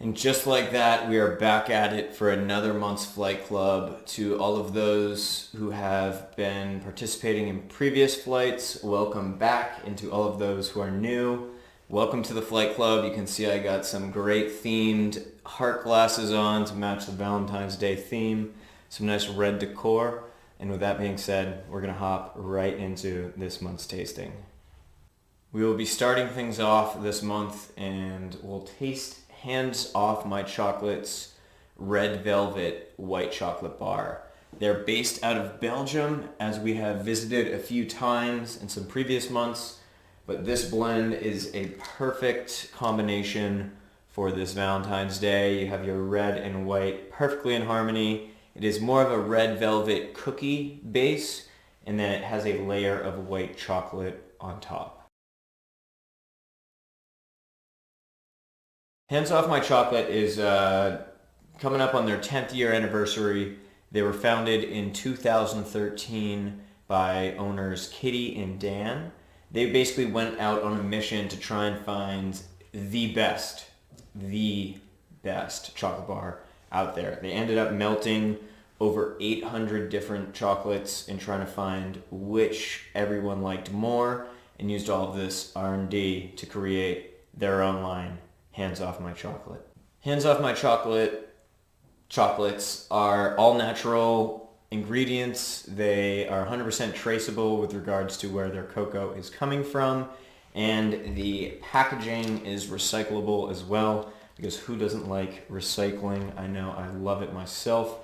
And just like that, we are back at it for another month's Flight Club. To all of those who have been participating in previous flights, welcome back. And to all of those who are new, welcome to the Flight Club. You can see I got some great themed heart glasses on to match the Valentine's Day theme. Some nice red decor. And with that being said, we're going to hop right into this month's tasting. We will be starting things off this month and we'll taste Hands Off My Chocolate's Red Velvet White Chocolate Bar. They're based out of Belgium, as we have visited a few times in some previous months, but this blend is a perfect combination for this Valentine's Day. You have your red and white perfectly in harmony. It is more of a red velvet cookie base, and then it has a layer of white chocolate on top. Hands Off My Chocolate is coming up on their 10th year anniversary. They were founded in 2013 by owners Kitty and Dan. They basically went out on a mission to try and find the best chocolate bar out there. They ended up melting over 800 different chocolates and trying to find which everyone liked more, and used all of this R&D to create their own line, Hands Off My Chocolate. Hands Off My Chocolate chocolates are all natural ingredients. They are 100% traceable with regards to where their cocoa is coming from, and the packaging is recyclable as well, because who doesn't like recycling? I know I love it myself.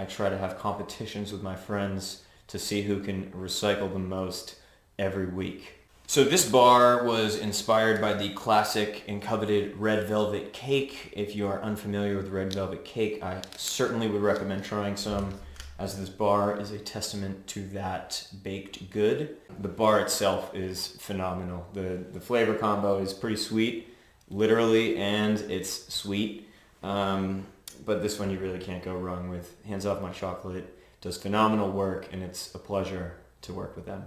I try to have competitions with my friends to see who can recycle the most every week. So this bar was inspired by the classic and coveted red velvet cake. If you are unfamiliar with red velvet cake, I certainly would recommend trying some, as this bar is a testament to that baked good. The bar itself is phenomenal. The flavor combo is pretty sweet, literally, and it's sweet. But this one you really can't go wrong with. Hands Off My Chocolate does phenomenal work, and it's a pleasure to work with them.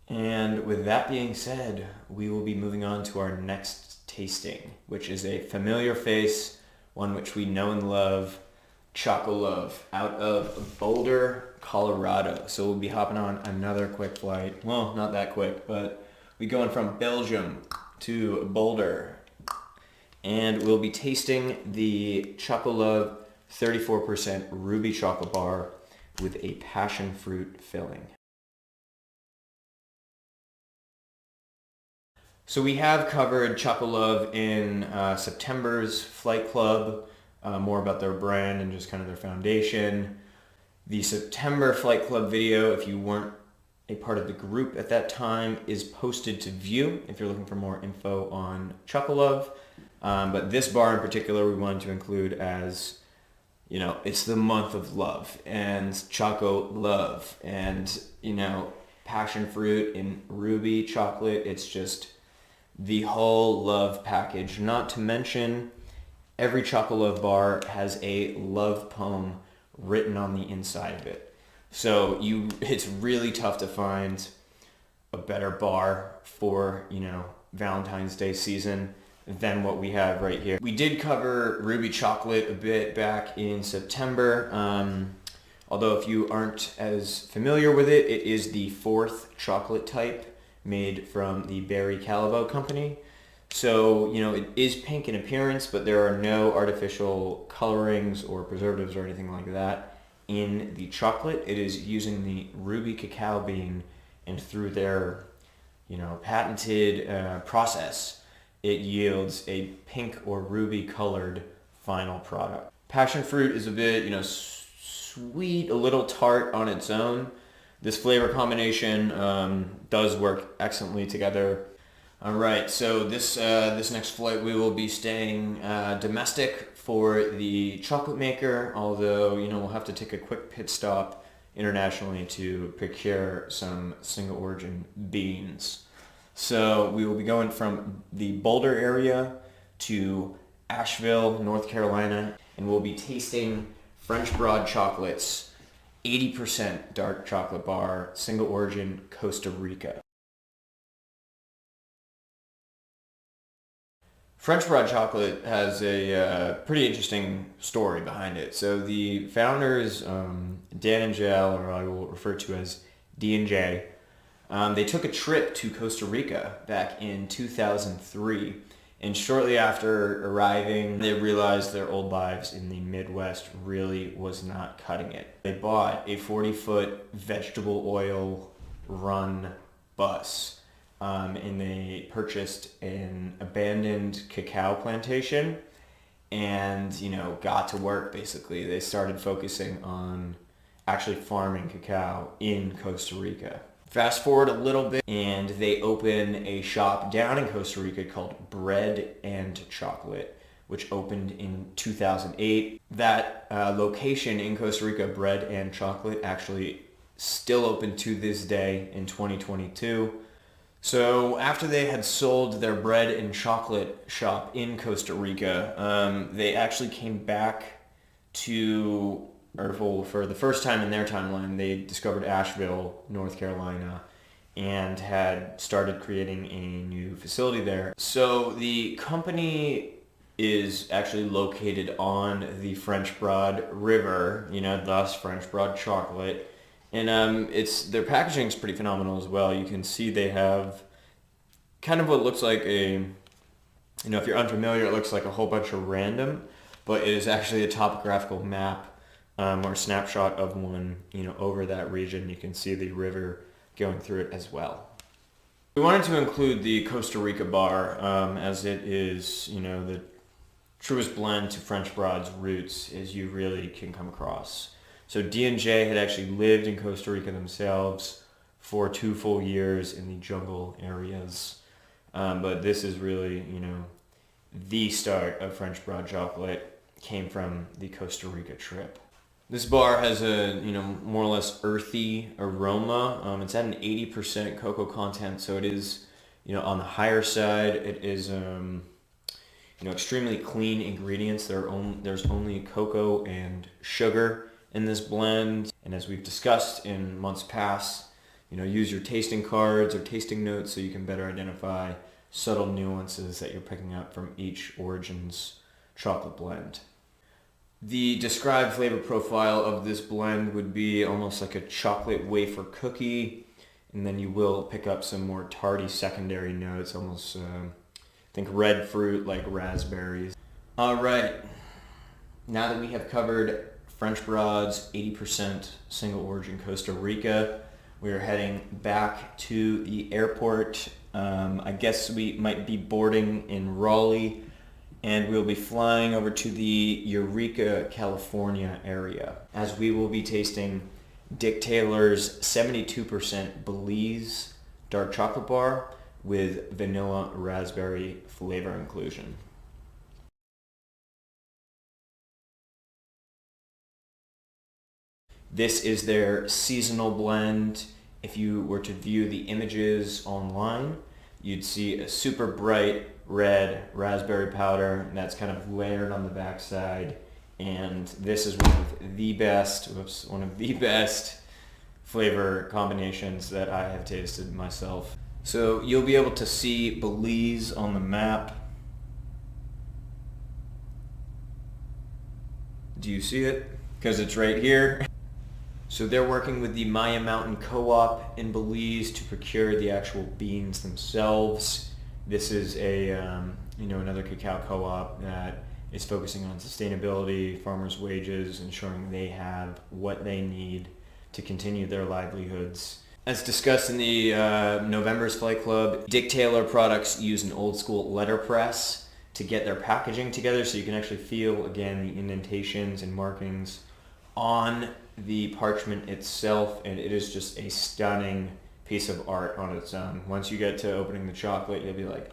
And with that being said, we will be moving on to our next tasting, which is a familiar face, one which we know and love, Chocolove, out of Boulder, Colorado. So we'll be hopping on another quick flight. Well, not that quick, but we're going from Belgium to Boulder. And we'll be tasting the Chocolove 34% Ruby Chocolate Bar with a passion fruit filling. So we have covered Chocolove in September's Flight Club, more about their brand and just kind of their foundation. The September Flight Club video, if you weren't a part of the group at that time, is posted to view if you're looking for more info on Chocolove. But this bar in particular we wanted to include as, you know, it's the month of love, and Choco Love, and, you know, passion fruit and ruby chocolate. It's just the whole love package. Not to mention, every Chocolove bar has a love poem written on the inside of it. So it's really tough to find a better bar for, you know, Valentine's Day season than what we have right here. We did cover Ruby Chocolate a bit back in September. Although if you aren't as familiar with it, it is the fourth chocolate type made from the Barry Callebaut company. So, you know, it is pink in appearance, but there are no artificial colorings or preservatives or anything like that in the chocolate. It is using the ruby cacao bean, and through their, you know, patented process, it yields a pink or ruby colored final product. Passion fruit is a bit, you know, sweet, a little tart on its own. This flavor combination does work excellently together. All right, so this next flight we will be staying domestic for the chocolate maker, although, you know, we'll have to take a quick pit stop internationally to procure some single origin beans. So we will be going from the Boulder area to Asheville, North Carolina, and we'll be tasting French Broad Chocolate's 80% dark chocolate bar, single origin, Costa Rica. French Broad Chocolate has a pretty interesting story behind it. So the founders, Dan and JL, or I will refer to as D and J, they took a trip to Costa Rica back in 2003. And shortly after arriving, they realized their old lives in the Midwest really was not cutting it. They bought a 40-foot vegetable oil run bus. And they purchased an abandoned cacao plantation and, got to work basically. They started focusing on actually farming cacao in Costa Rica. Fast forward a little bit and they open a shop down in Costa Rica called Bread and Chocolate, which opened in 2008. That location in Costa Rica, Bread and Chocolate, actually still open to this day in 2022. So after they had sold their bread and chocolate shop in Costa Rica, they actually came back to, for the first time in their timeline, they discovered Asheville, North Carolina, and had started creating a new facility there. So the company is actually located on the French Broad River, thus French Broad Chocolate. And their packaging is pretty phenomenal as well. You can see they have kind of what looks like if you're unfamiliar, it looks like a whole bunch of random, but it is actually a topographical map or snapshot of one, over that region. You can see the river going through it as well. We wanted to include the Costa Rica bar as it is, the truest blend to French Broad's roots as you really can come across. So D&J had actually lived in Costa Rica themselves for 2 full years in the jungle areas. But this is really, the start of French Broad Chocolate came from the Costa Rica trip. This bar has a, more or less earthy aroma. It's at an 80% cocoa content, so it is, on the higher side. It is, extremely clean ingredients. There's only cocoa and sugar in this blend. And as we've discussed in months past, use your tasting cards or tasting notes so you can better identify subtle nuances that you're picking up from each Origin's chocolate blend. The described flavor profile of this blend would be almost like a chocolate wafer cookie, and then you will pick up some more tardy secondary notes, almost think red fruit like raspberries. All right, now that we have covered French Broad's 80% single origin Costa Rica, we are heading back to the airport. I guess we might be boarding in Raleigh, and we'll be flying over to the Eureka, California area, as we will be tasting Dick Taylor's 72% Belize dark chocolate bar with vanilla raspberry flavor inclusion. This is their seasonal blend. If you were to view the images online, you'd see a super bright red raspberry powder that's kind of layered on the backside. And this is one of the best flavor combinations that I have tasted myself. So you'll be able to see Belize on the map. Do you see it? Because it's right here. So they're working with the Maya Mountain Co-op in Belize to procure the actual beans themselves. This is another cacao co-op that is focusing on sustainability, farmers' wages, ensuring they have what they need to continue their livelihoods. As discussed in the November's Flight Club, Dick Taylor products use an old school letterpress to get their packaging together, so you can actually feel, again, the indentations and markings on the parchment itself, and it is just a stunning piece of art on its own. Once you get to opening the chocolate, you'll be like,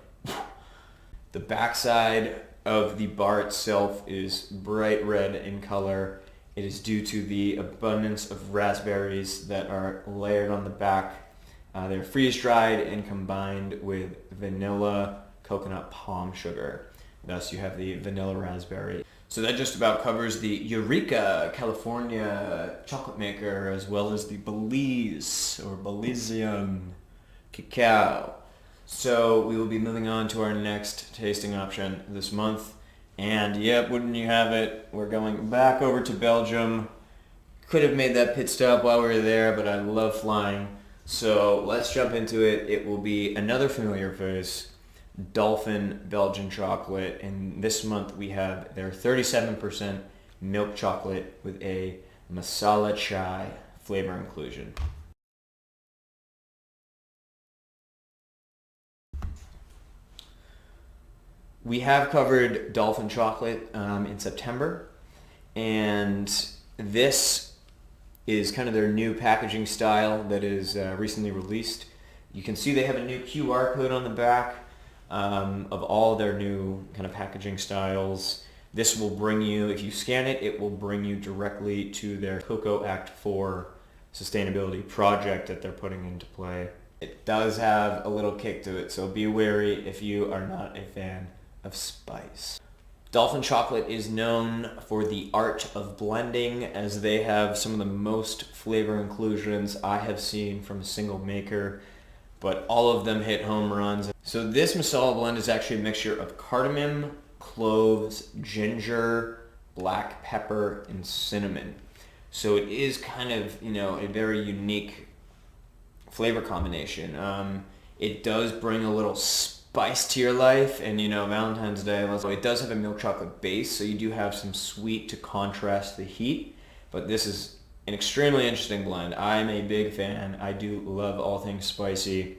the backside of the bar itself is bright red in color. It is due to the abundance of raspberries that are layered on the back. They're freeze-dried and combined with vanilla, coconut, palm sugar. Thus you have the vanilla raspberry. So that just about covers the Eureka, California chocolate maker, as well as the Belize or Belizean cacao. So we will be moving on to our next tasting option this month. And yep, wouldn't you have it, we're going back over to Belgium. Could have made that pit stop while we were there, but I love flying. So let's jump into it. It will be another familiar face, Dolphin Belgian chocolate. And this month we have their 37% milk chocolate with a masala chai flavor inclusion. We have covered Dolphin chocolate in September, and this is kind of their new packaging style that is recently released. You can see they have a new QR code on the back of all their new kind of packaging styles. This will bring you, if you scan it, it will bring you directly to their Cocoa Act 4 sustainability project that they're putting into play. It does have a little kick to it, so be wary if you are not a fan of spice. Dolphin chocolate is known for the art of blending, as they have some of the most flavor inclusions I have seen from a single maker, but all of them hit home runs. So this masala blend is actually a mixture of cardamom, cloves, ginger, black pepper, and cinnamon. So it is kind of, a very unique flavor combination. It does bring a little spice to your life, and Valentine's Day, it does have a milk chocolate base, so you do have some sweet to contrast the heat, but this is an extremely interesting blend. I'm a big fan. I do love all things spicy,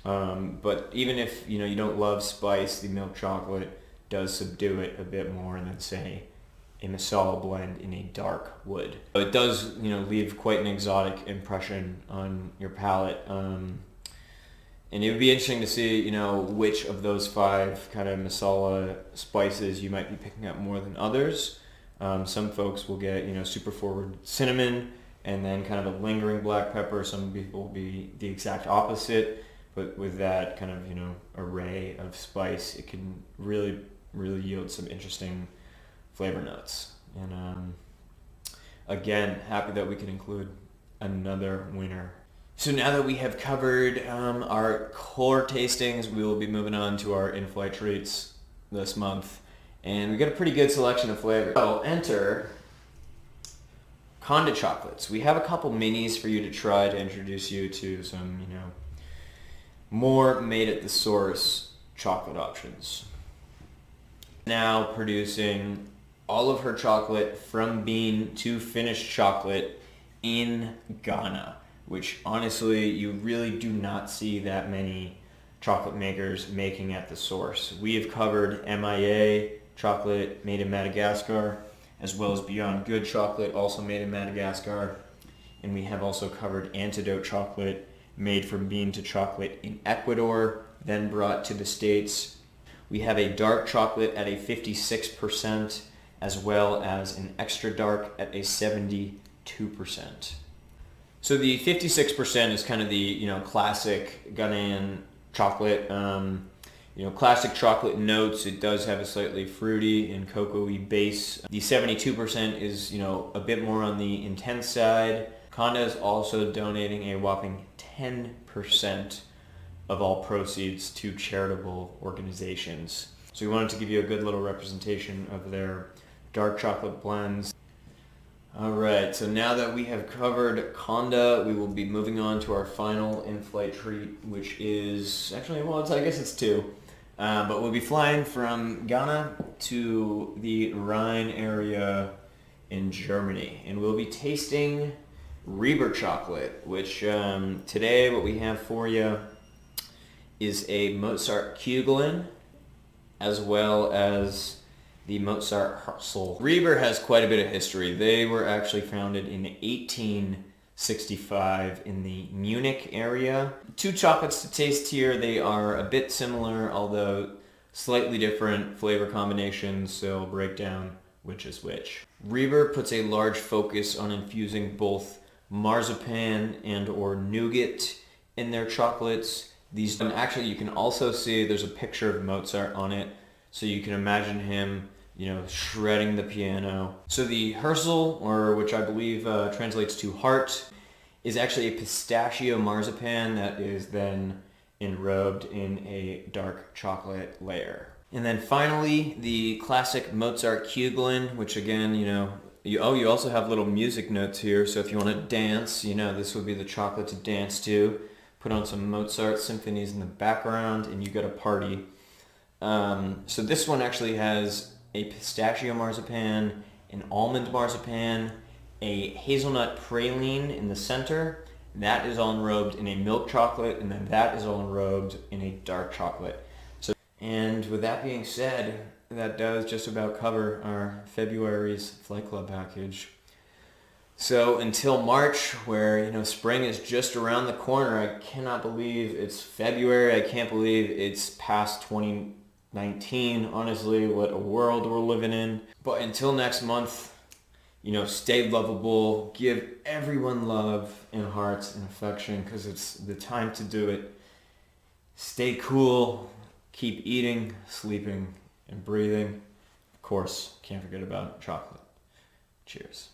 but even if you don't love spice, the milk chocolate does subdue it a bit more than, say, a masala blend in a dark wood. So it does leave quite an exotic impression on your palate. And it would be interesting to see, which of those 5 kind of masala spices you might be picking up more than others. Some folks will get, super forward cinnamon and then kind of a lingering black pepper. Some people will be the exact opposite. But with that kind of, array of spice, it can really, really yield some interesting flavor notes. And again, happy that we can include another winner. So now that we have covered our core tastings, we will be moving on to our in-flight treats this month. And we got a pretty good selection of flavors. So enter Conda chocolates. We have a couple minis for you to try to introduce you to some, more made at the source chocolate options. Now producing all of her chocolate from bean to finished chocolate in Ghana, which honestly you really do not see that many chocolate makers making at the source. We have covered MIA chocolate made in Madagascar, as well as Beyond Good chocolate also made in Madagascar, and we have also covered Antidote chocolate made from bean to chocolate in Ecuador, then brought to the States. We have a dark chocolate at a 56%, as well as an extra dark at a 72%. So the 56% is kind of the classic Ghanaian chocolate. Classic chocolate notes. It does have a slightly fruity and cocoa-y base. The 72% is a bit more on the intense side. Conda is also donating a whopping 10% of all proceeds to charitable organizations. So we wanted to give you a good little representation of their dark chocolate blends. Alright, so now that we have covered Conda, we will be moving on to our final in-flight treat, which is, actually, I guess it's 2. But we'll be flying from Ghana to the Rhine area in Germany, and we'll be tasting Reber chocolate, which today what we have for you is a Mozart Kugeln, as well as the Mozart Herzl. Reber has quite a bit of history. They were actually founded in 1865 in the Munich area. 2 chocolates to taste here. They are a bit similar, although slightly different flavor combinations, so I'll break down which is which. Reber puts a large focus on infusing both marzipan and or nougat in their chocolates. These, and actually you can also see there's a picture of Mozart on it, so you can imagine him shredding the piano. So the Herzl, or which I believe translates to heart, is actually a pistachio marzipan that is then enrobed in a dark chocolate layer. And then finally, the classic Mozart Kugeln, which again, you also have little music notes here. So if you want to dance, this would be the chocolate to dance to. Put on some Mozart symphonies in the background and you get a party. So this one actually has a pistachio marzipan, an almond marzipan, a hazelnut praline in the center. That is all enrobed in a milk chocolate, and then that is all enrobed in a dark chocolate. And with that being said, that does just about cover our February's Flight Club package. So until March, where spring is just around the corner, I cannot believe it's February. I can't believe it's past 2019. Honestly, what a world we're living in. But until next month, stay lovable, give everyone love and hearts and affection, because it's the time to do it. Stay cool, keep eating, sleeping, and breathing. Of course, can't forget about chocolate. Cheers.